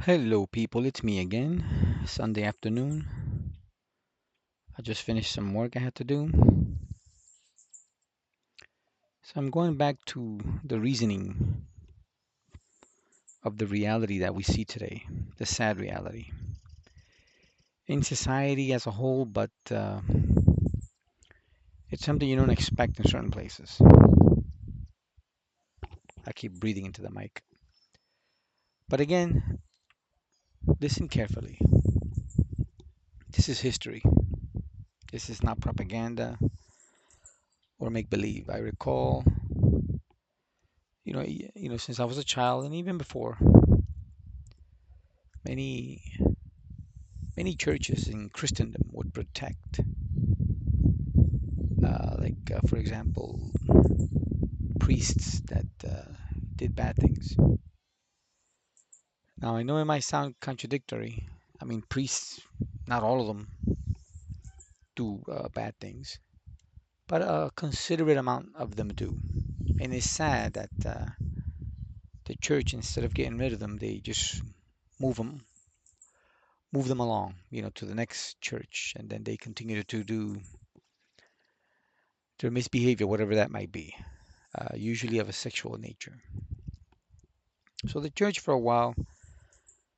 Hello, people. It's me again. Sunday afternoon. I just finished some work I had to do. So I'm going back to the reasoning of the reality that we see today, the sad reality in society as a whole, but it's something you don't expect in certain places. I keep breathing into the mic. But again, listen carefully. This is history. This is not propaganda or make believe. I recall, since I was a child and even before, many many churches in Christendom would protect, for example, priests that did bad things. Now, I know it might sound contradictory. I mean, priests, not all of them do bad things, but a considerate amount of them do. And it's sad that the church, instead of getting rid of them, they just move them, move them along, to the next church, and then they continue to do their misbehavior, whatever that might be, usually of a sexual nature. So the church, for a while,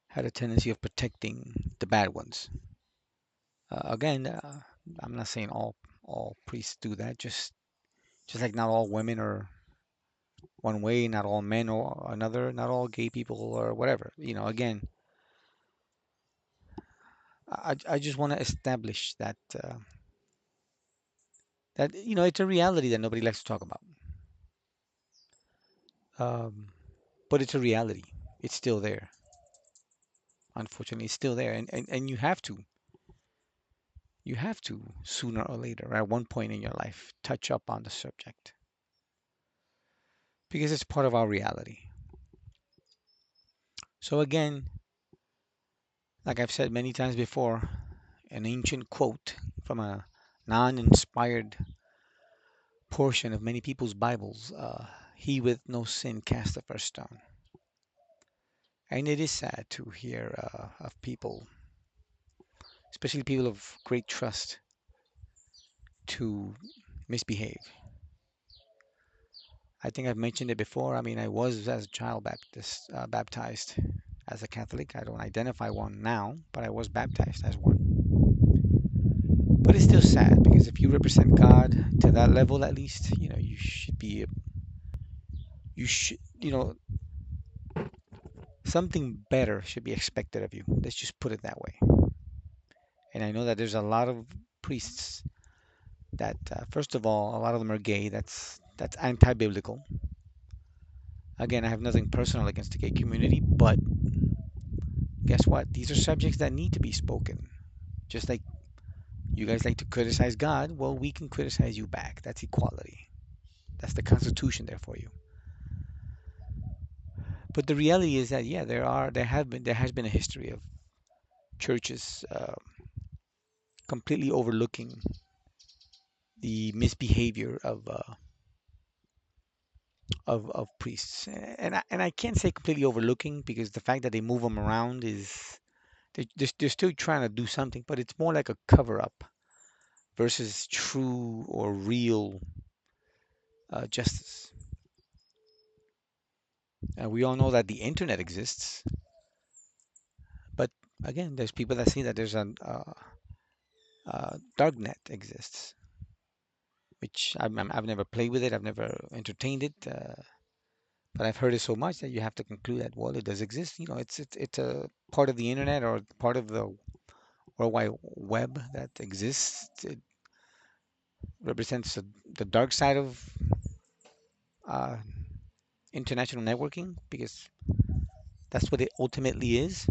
had a tendency of protecting the bad ones. Again, I'm not saying all priests do that. Just like not all women are one way, not all men or another, not all gay people or whatever. Again, I just want to establish that it's a reality that nobody likes to talk about. Um, but it's a reality. It's still there. Unfortunately, it's still there, and you have to sooner or later, at one point in your life, touch up on the subject because it's part of our reality. So again, like I've said many times before, an ancient quote from a non-inspired portion of many people's Bibles, he with no sin cast the first stone. And it is sad to hear of people, especially people of great trust, to misbehave. I think I've mentioned it before. I mean, I was as a child baptized as a Catholic. I don't identify one now, but I was baptized as one. But it's still sad because if you represent God to that level, at least, you should, something better should be expected of you. Let's just put it that way. And I know that there's a lot of priests that, first of all, a lot of them are gay. That's anti-biblical. Again, I have nothing personal against the gay community, but guess what? These are subjects that need to be spoken. Just like you guys like to criticize God, well, we can criticize you back. That's equality. That's the Constitution there for you. But the reality is that yeah, there has been a history of churches completely overlooking the misbehavior of priests, and I can't say completely overlooking because the fact that they move them around is they're still trying to do something, but it's more like a cover up versus true or real justice. We all know that the internet exists, but again, there's people that say that there's a dark net exists, which I've never played with it, I've never entertained it, but I've heard it so much that you have to conclude that well, it does exist. It's a part of the internet or part of the World Wide Web that exists. It represents the dark side of uh, international networking because that's what it ultimately is.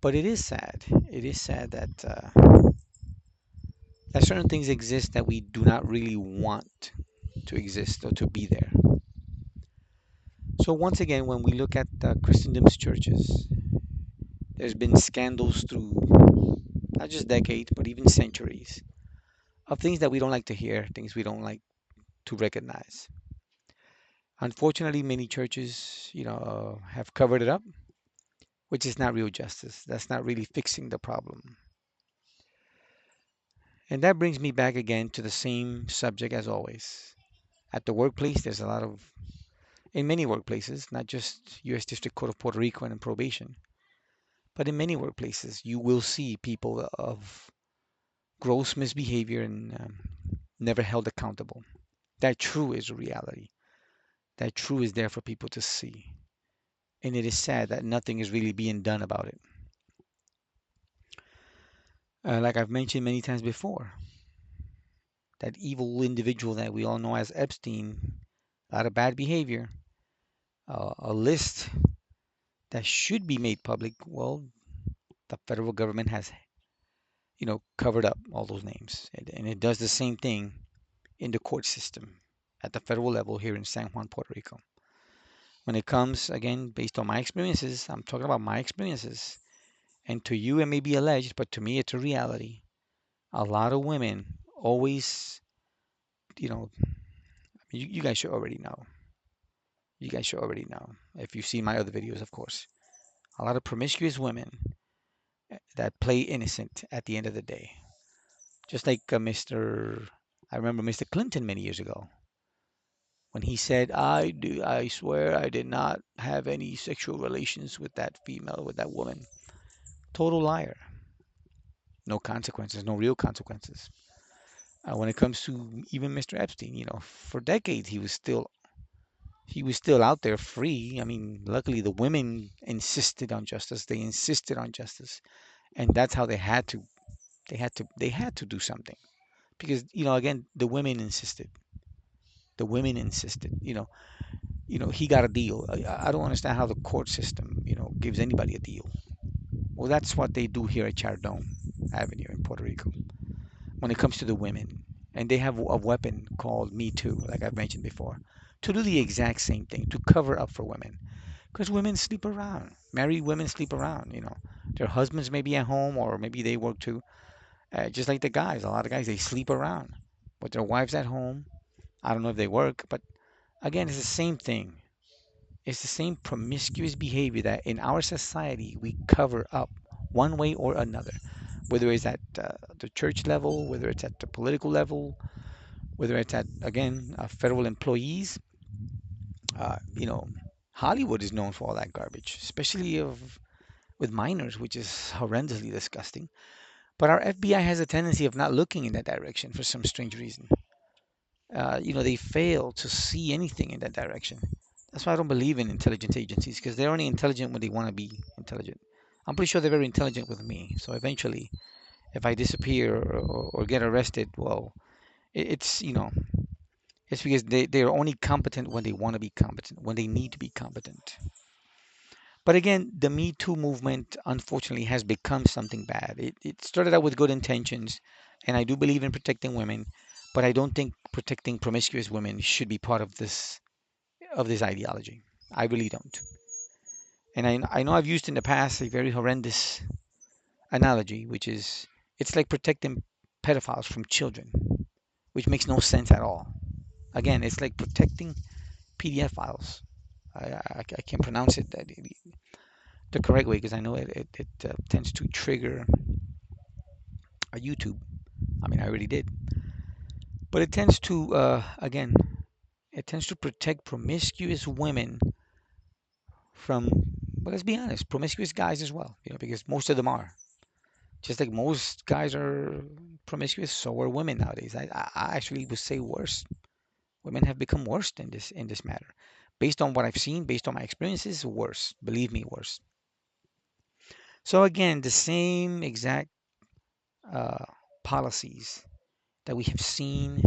But it is sad. It is sad that certain things exist that we do not really want to exist or to be there. So once again, when we look at Christendom's churches, there's been scandals through not just decades, but even centuries of things that we don't like to hear, things we don't like to recognize. Unfortunately, many churches, have covered it up. which is not real justice. That's not really fixing the problem. And that brings me back again to the same subject as always. At the workplace, there's a lot of, in many workplaces, not just U.S. District Court of Puerto Rico and in probation, but in many workplaces, you will see people of gross misbehavior and never held accountable. That true is a reality. That true is there for people to see. And it is sad that nothing is really being done about it. Like I've mentioned many times before, that evil individual that we all know as Epstein, a lot of bad behavior, a list that should be made public. Well, the federal government has, covered up all those names, and it does the same thing in the court system at the federal level here in San Juan, Puerto Rico. When it comes, again, based on my experiences, I'm talking about my experiences, and to you it may be alleged, but to me it's a reality. A lot of women always, you know, you guys should already know. You guys should already know if you've seen my other videos, of course. A lot of promiscuous women that play innocent at the end of the day. Just like I remember Mr. Clinton many years ago when he said, I swear I did not have any sexual relations with that female, with that woman. Total liar. No consequences, no real consequences. When it comes to even Mr. Epstein, for decades he was still out there free. I mean, luckily the women insisted on justice. They insisted on justice, and that's how they had to do something because again the women insisted. The women insisted. He got a deal. I don't understand how the court system gives anybody a deal. Well, that's what they do here at Chardon Avenue in Puerto Rico when it comes to the women. And they have a weapon called Me Too, like I've mentioned before, to do the exact same thing, to cover up for women. Because women sleep around. Married women sleep around. Their husbands may be at home or maybe they work too. Just like the guys. A lot of guys, they sleep around with their wives at home. I don't know if they work, but again, it's the same thing. It's the same promiscuous behavior that in our society we cover up one way or another, whether it's at the church level, whether it's at the political level, whether it's at, again, federal employees. You know, Hollywood is known for all that garbage, especially with minors, which is horrendously disgusting. But our FBI has a tendency of not looking in that direction for some strange reason. They fail to see anything in that direction. That's why I don't believe in intelligence agencies because they're only intelligent when they want to be intelligent. I'm pretty sure they're very intelligent with me. So eventually, if I disappear or get arrested, well, it's because they're only competent when they want to be competent, when they need to be competent. But again, the Me Too movement unfortunately has become something bad. It started out with good intentions, and I do believe in protecting women, but I don't think protecting promiscuous women should be part of this ideology. I really don't. And I know I've used in the past a very horrendous analogy, which is it's like protecting pedophiles from children, which makes no sense at all. Again, it's like protecting PDF files. I can't pronounce it the correct way because I know it tends to trigger a YouTube. I mean, I already did. But it tends to, again, it tends to protect promiscuous women from, well, let's be honest, promiscuous guys as well, because most of them are. Just like most guys are promiscuous, so are women nowadays. I actually would say worse. Women have become worse in this matter. Based on what I've seen, based on my experiences, worse. Believe me, worse. So again, the same exact uh, policies that we have seen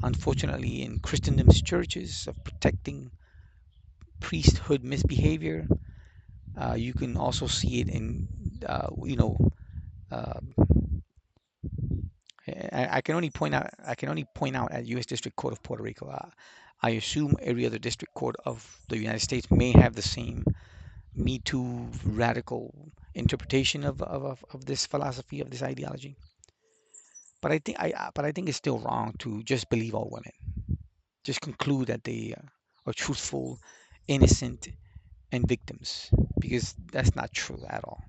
unfortunately, in Christendom's churches of protecting priesthood misbehavior. You can also see it in, uh, I can only point out at U.S. District Court of Puerto Rico. I assume every other district court of the United States may have the same Me Too radical interpretation of this philosophy of this ideology. But I think it's still wrong to just believe all women. Just conclude that they are truthful, innocent, and victims, because that's not true at all.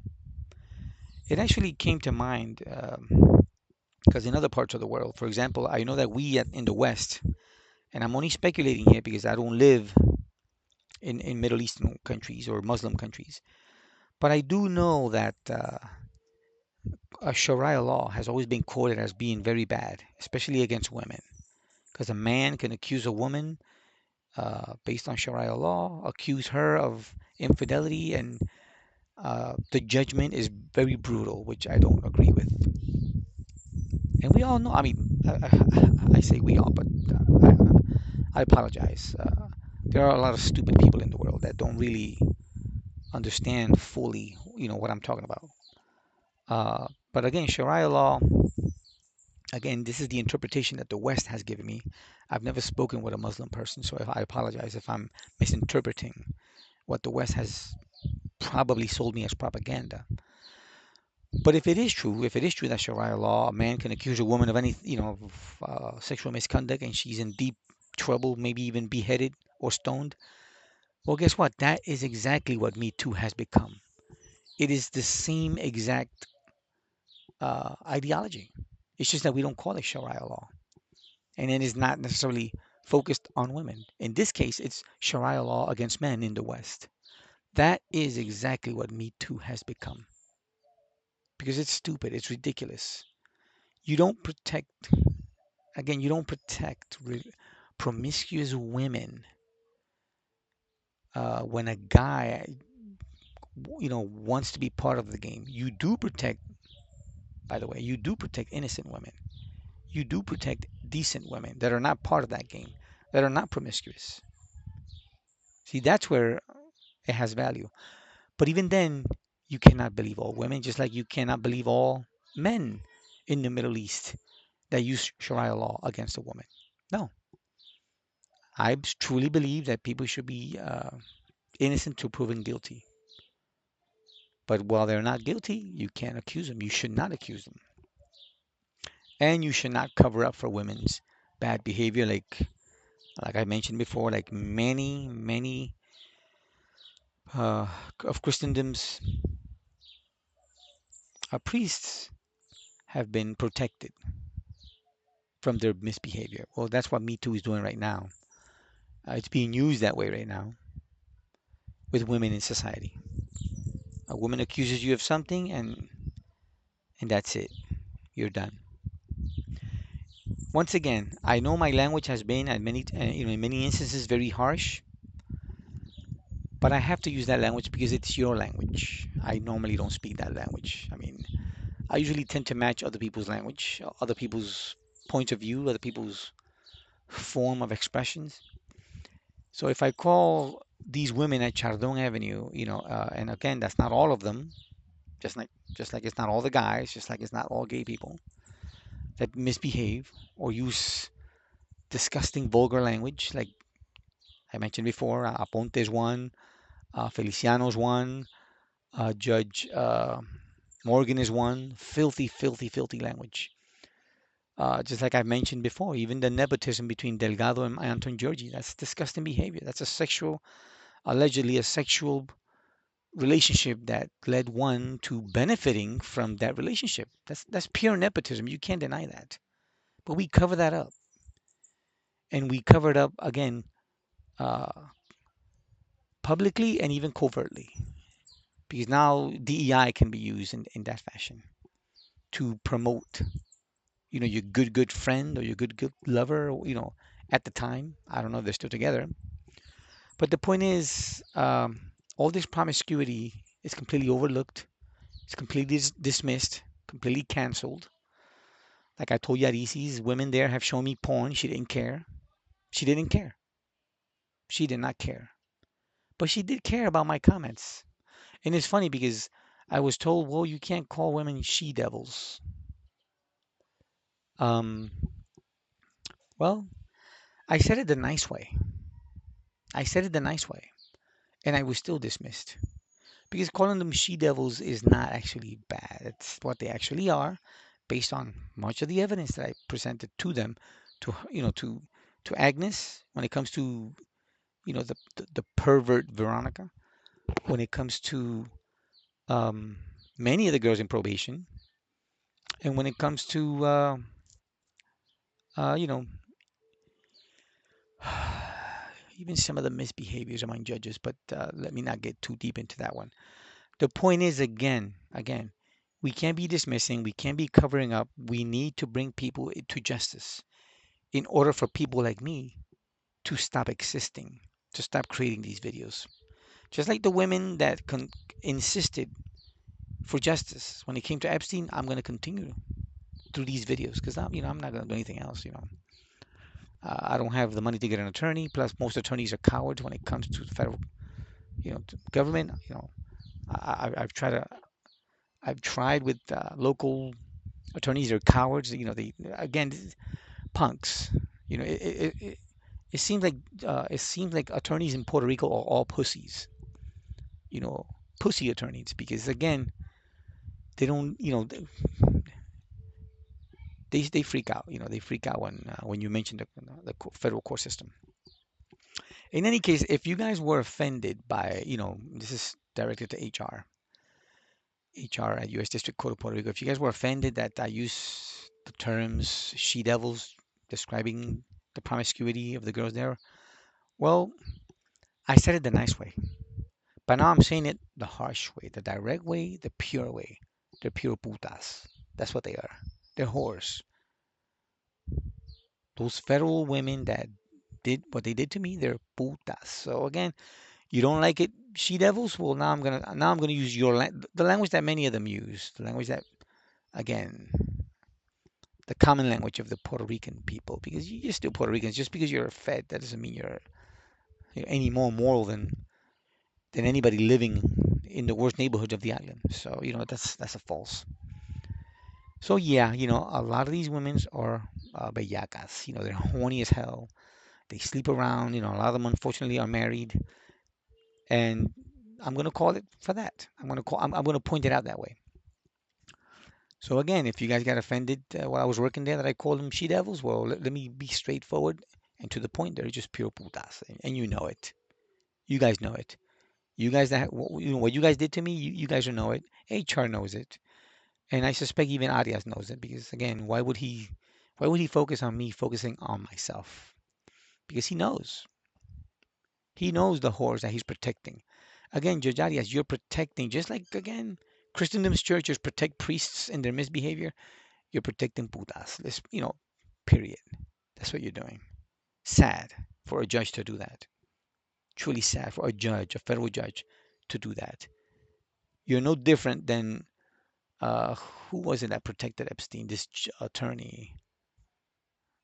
It actually came to mind because in other parts of the world, for example, I know that in the West, and I'm only speculating here because I don't live in Middle Eastern countries or Muslim countries, but I do know that Sharia law has always been quoted as being very bad, especially against women, because a man can accuse a woman based on Sharia law, accuse her of infidelity, and the judgment is very brutal, which I don't agree with. And we all know, I mean, I say we all, but I apologize. There are a lot of stupid people in the world that don't really understand fully, what I'm talking about. But again, Sharia law, again, this is the interpretation that the West has given me. I've never spoken with a Muslim person, so if I apologize if I'm misinterpreting what the West has probably sold me as propaganda. But if it is true that Sharia law, a man can accuse a woman of any, of, sexual misconduct, and she's in deep trouble, maybe even beheaded or stoned. Well, guess what? That is exactly what Me Too has become. It is the same exact ideology. It's just that we don't call it Sharia law, and it is not necessarily focused on women. In this case, it's Sharia law against men in the West. That is exactly what Me Too has become because it's stupid. It's ridiculous. You don't protect, again, you don't protect promiscuous women when a guy, wants to be part of the game. You do protect, by the way, you do protect innocent women. You do protect decent women that are not part of that game, that are not promiscuous. See, that's where it has value. But even then, you cannot believe all women, just like you cannot believe all men in the Middle East that use Sharia law against a woman. No, I truly believe that people should be innocent to proven guilty. But while they're not guilty, you can't accuse them. You should not accuse them. And you should not cover up for women's bad behavior, like I mentioned before, like many uh, of Christendom's priests have been protected from their misbehavior. Well, that's what Me Too is doing right now. It's being used that way right now with women in society. A woman accuses you of something, and that's it. You're done. Once again, I know my language has been at in many instances very harsh, but I have to use that language because it's your language. I normally don't speak that language. I mean, I usually tend to match other people's language, other people's points of view, other people's form of expressions. So if I call these women at Chardon Avenue, and again, that's not all of them, just like it's not all the guys, just like it's not all gay people that misbehave or use disgusting vulgar language, like I mentioned before. Aponte is one, Feliciano's one, Judge Morgan is one. Filthy, filthy, filthy language. Just like I've mentioned before, even the nepotism between Delgado and Anton Georgi, that's disgusting behavior. That's allegedly a sexual relationship that led one to benefiting from that relationship. That's pure nepotism. You can't deny that. But we cover that up, and we cover it up again uh, publicly and even covertly, because now DEI can be used in that fashion to promote, your good friend or your good lover, at the time. I don't know if they're still together, but the point is, all this promiscuity is completely overlooked. It's completely dismissed, completely canceled. Like I told Yarisi's, women there have shown me porn. She didn't care. She didn't care. She did not care. But she did care about my comments. And it's funny because I was told, well, you can't call women she devils. Um, well, I said it the nice way. I said it the nice way. And I was still dismissed. Because calling them she devils is not actually bad. It's what they actually are, based on much of the evidence that I presented to them, to Agnes when it comes to the pervert Veronica. when it comes to um, many of the girls in probation, and when it comes to you know, even some of the misbehaviors among judges. But let me not get too deep into that one. The point is, again, we can't be dismissing, we can't be covering up. We need to bring people to justice in order for people like me to stop existing, to stop creating these videos. Just like the women that insisted for justice when it came to Epstein, I'm going to continue through these videos because I'm not going to do anything else. I don't have the money to get an attorney. Plus, most attorneys are cowards when it comes to the federal, to government. I've tried I've tried with local attorneys. They're cowards. They again punks. You know, it seems like attorneys in Puerto Rico are all pussies. You know, pussy attorneys because again, they don't. They freak out. They freak out when you mention the federal court system. In any case, if you guys were offended by, this is directed to HR at U.S. District Court of Puerto Rico. If you guys were offended that I use the terms she devils describing the promiscuity of the girls there, well, I said it the nice way. But now I'm saying it the harsh way, the direct way, the pure way. They're pure putas. That's what they are. They're whores. Those federal women that did what they did to me, they're putas. So again, you don't like it, she devils? Well, now I'm gonna use the language that many of them use, the language that again, the common language of the Puerto Rican people, because you're still Puerto Ricans. Just because you're a Fed, that doesn't mean you're any more moral than anybody living in the worst neighborhoods of the island. So that's a false. So yeah, a lot of these women are bellacas. They're horny as hell. They sleep around. A lot of them unfortunately are married, and I'm gonna call it for that. I'm gonna point it out that way. So again, if you guys got offended while I was working there that I called them she devils, well, let me be straightforward and to the point. They're just pure putas, and you know it. You guys know it. You guys what you guys did to me, you guys will know it. HR knows it, and I suspect even Arias knows it because again, why would he focus on me focusing on myself? Because he knows the whores that he's protecting. Again, Judge Arias, you're protecting just like again, Christendom's churches protect priests and their misbehavior. You're protecting putas. Period. That's what you're doing. Sad for a judge to do that. Truly sad for a federal judge, to do that. You're no different than uh, who was it that protected Epstein? This attorney.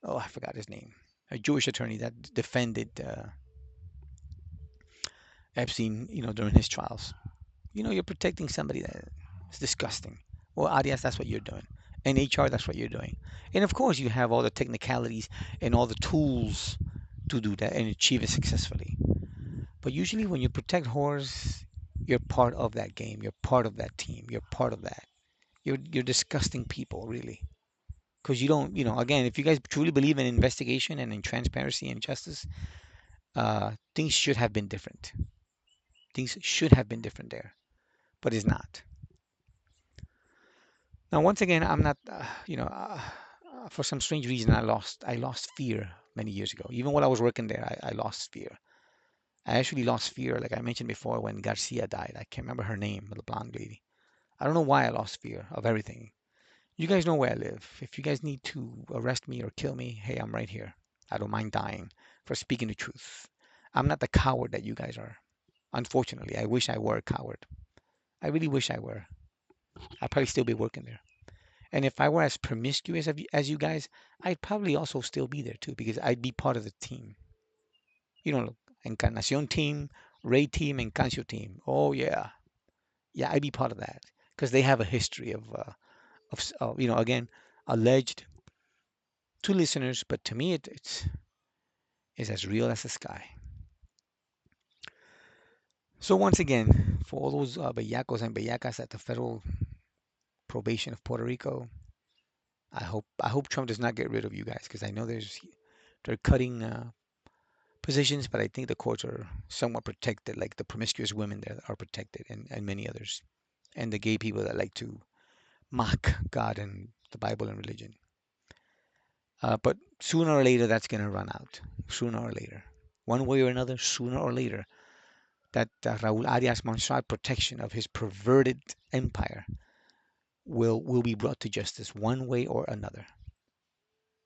Oh, I forgot his name. A Jewish attorney that defended Epstein, during his trials. You're protecting somebody that is disgusting. Well, Arias, that's what you're doing. And HR, that's what you're doing. And of course, you have all the technicalities and all the tools to do that and achieve it successfully. But usually, when you protect whores, you're part of that game. You're part of that team. You're part of that. You're disgusting people, really. Because you don't, again, if you guys truly believe in investigation and in transparency and justice, things should have been different. Things should have been different there, but it's not. Now, once again, I'm not, for some strange reason, I lost fear many years ago. Even while I was working there, I lost fear. I actually lost fear, like I mentioned before, when Garcia died. I can't remember her name, the blonde lady. I don't know why I lost fear of everything. You guys know where I live. If you guys need to arrest me or kill me, hey, I'm right here. I don't mind dying for speaking the truth. I'm not the coward that you guys are. Unfortunately, I wish I were a coward. I really wish I were. I'd probably still be working there. And if I were as promiscuous as you guys, I'd probably also still be there too because I'd be part of the team. Encarnacion team, Ray team, and Cancio team. Oh yeah, yeah, I'd be part of that because they have a history of again, alleged to listeners, but to me it's as real as the sky. So once again, for all those bellacos and bellacas at the federal probation of Puerto Rico, I hope Trump does not get rid of you guys because I know they're cutting positions, but I think the courts are somewhat protected, like the promiscuous women there are protected, and many others, and the gay people that like to mock God and the Bible and religion. But sooner or later, that's going to run out. Sooner or later, one way or another, sooner or later, that Raúl Arias Montserrat protection of his perverted empire will be brought to justice one way or another.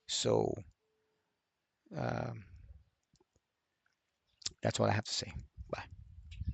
So um, that's all I have to say.